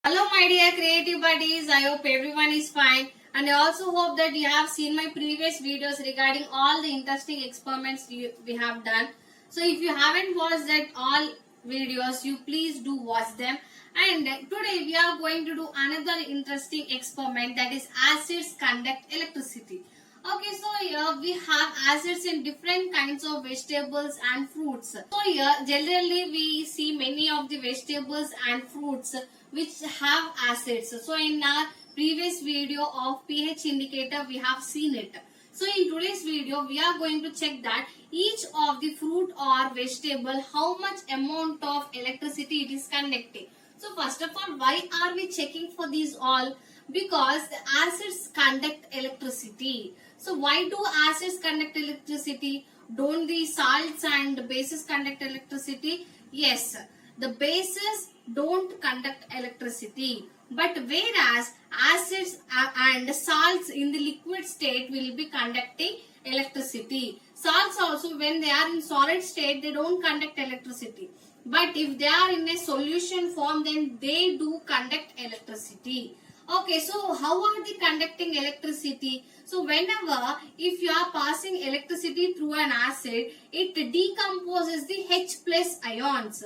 Hello my dear creative buddies, I hope everyone is fine and I also hope that you have seen my previous videos regarding all the interesting experiments we have done. So if you haven't watched that all videos, you please do watch them. And today we are going to do another interesting experiment, that is acids conduct electricity. Okay, so here we have acids in different kinds of vegetables and fruits. So here generally we see many of the vegetables and fruits which have acids. So in our previous video of pH indicator we have seen it. So in today's video we are going to check that each of the fruit or vegetable how much amount of electricity it is conducting. So first of all, why are we checking for these all? Because the acids conduct electricity. So why do acids conduct electricity? Don't the salts and bases conduct electricity? Yes, the bases don't conduct electricity. But whereas acids and salts in the liquid state will be conducting electricity. Salts also, when they are in solid state, they don't conduct electricity. But if they are in a solution form, then they do conduct electricity. Okay, so how are they conducting electricity? So whenever if you are passing electricity through an acid, it decomposes the H plus ions.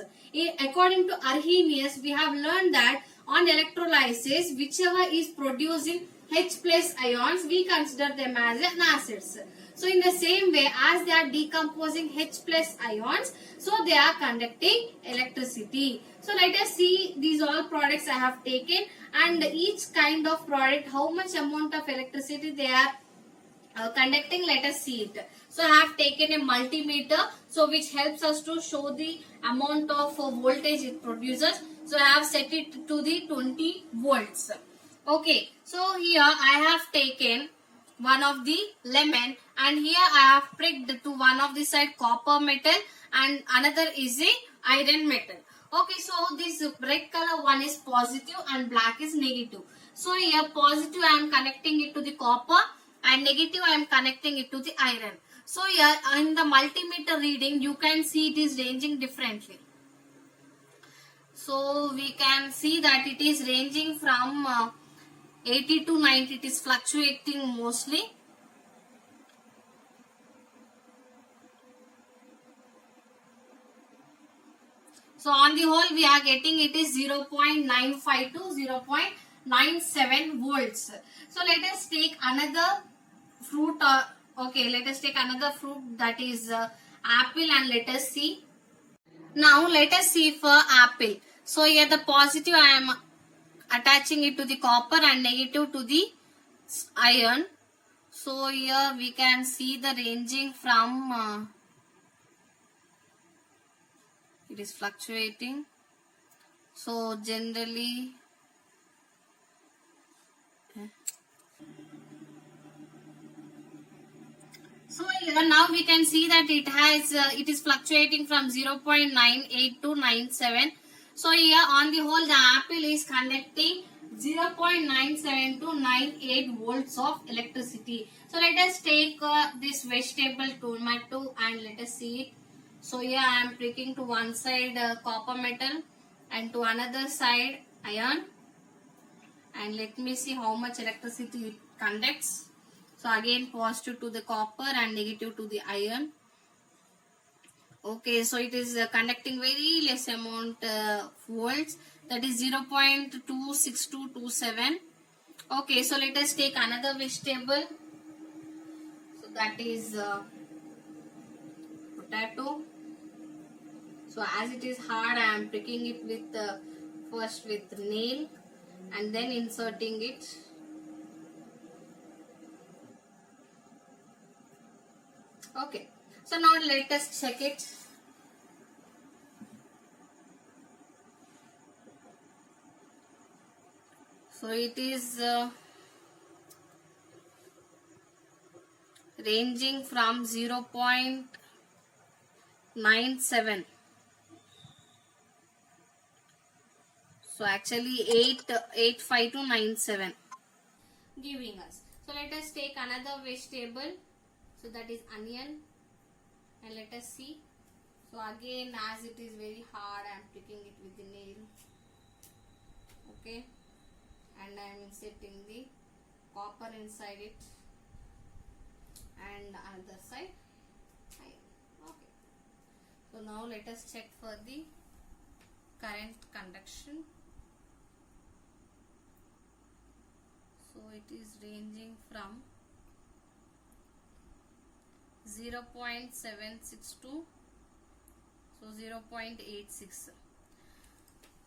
According to Arrhenius, we have learned that on electrolysis, whichever is producing H plus ions, we consider them as an acids. So in the same way as they are decomposing H plus ions, so they are conducting electricity. So let us see these all products I have taken and each kind of product how much amount of electricity they are conducting. Let us see it. So I have taken a multimeter, so which helps us to show the amount of voltage it produces. So I have set it to the 20 volts. Okay, so here I have taken one of the lemon and here I have pricked to one of the side copper metal and another is a iron metal. Okay, so this red color one is positive and black is negative. So here positive I am connecting it to the copper and negative I am connecting it to the iron. So here in the multimeter reading you can see it is ranging differently. So we can see that it is ranging from 80 to 90, it is fluctuating mostly. So on the whole we are getting it is 0.95 to 0.97 volts. So let us take another fruit. Okay, let us take another fruit, that is apple, and let us see. Now let us see for apple. So here the positive I am attaching it to the copper and negative to the iron. So here we can see the ranging from it is fluctuating. So generally so here now we can see that it is fluctuating from 0.98 to 97. So here on the whole the apple is conducting 0.97 to 98 volts of electricity. So let us take this vegetable tomato and let us see it. So here I am pricking to one side copper metal and to another side iron, and let me see how much electricity it conducts. So again positive to the copper and negative to the iron. Okay, so it is conducting very less amount volts, that is 0.26227. Okay, so let us take another vegetable. So that is potato. So as it is hard, I am pricking it with first with nail and then inserting it. Okay, so now let us check it. So it is ranging from 0.97. So actually 885 to 97 giving us. So let us take another vegetable. So that is onion, and let us see. So again as it is very hard, I am pricking it with the nail. Okay, and I am inserting the copper inside it, and another side iron. Okay, so now let us check for the current conduction. So it is ranging from 0.762, so 0.86.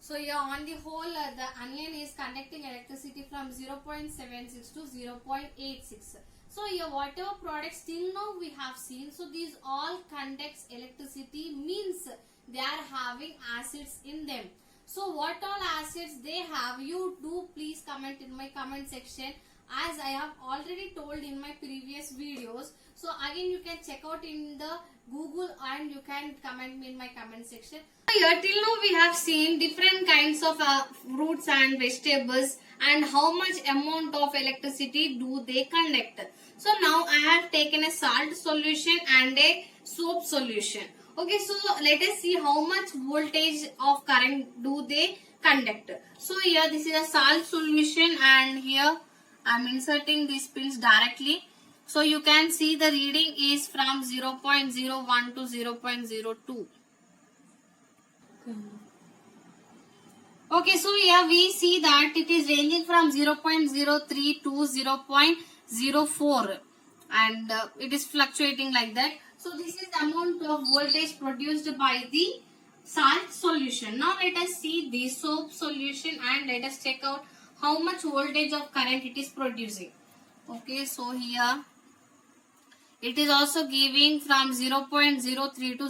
So here on the whole, the onion is conducting electricity from 0.76 to 0.86. So here whatever products till now we have seen, so these all conducts electricity, means they are having acids in them. So what all acids they have, you do please comment in my comment section, as I have already told in my previous videos. So again you can check out in the Google and you can comment me in my comment section. Here till now we have seen different kinds of fruits and vegetables and how much amount of electricity do they conduct. So now I have taken a salt solution and a soap solution. Okay, so let us see how much voltage of current do they conduct. So here this is a salt solution and here I am inserting these pills directly. So you can see the reading is from 0.01 to 0.02. Okay, so here we see that it is ranging from 0.03 to 0.04 and it is fluctuating like that. So this is the amount of voltage produced by the salt solution. Now let us see the soap solution and let us check out how much voltage of current it is producing. Okay, so here it is also giving from 0.03 to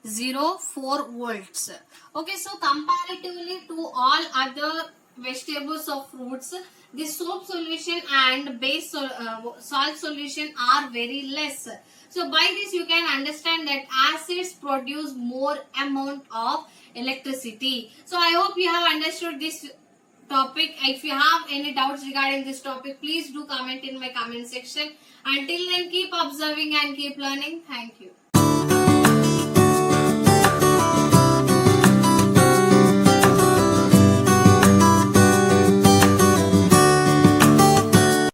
0.04 volts. Okay, so comparatively to all other vegetables or fruits, the soap solution and base salt solution are very less. So by this you can understand that acids produce more amount of electricity. So I hope you have understood this topic. If you have any doubts regarding this topic, please do comment in my comment section. Until then, keep observing and keep learning. Thank you.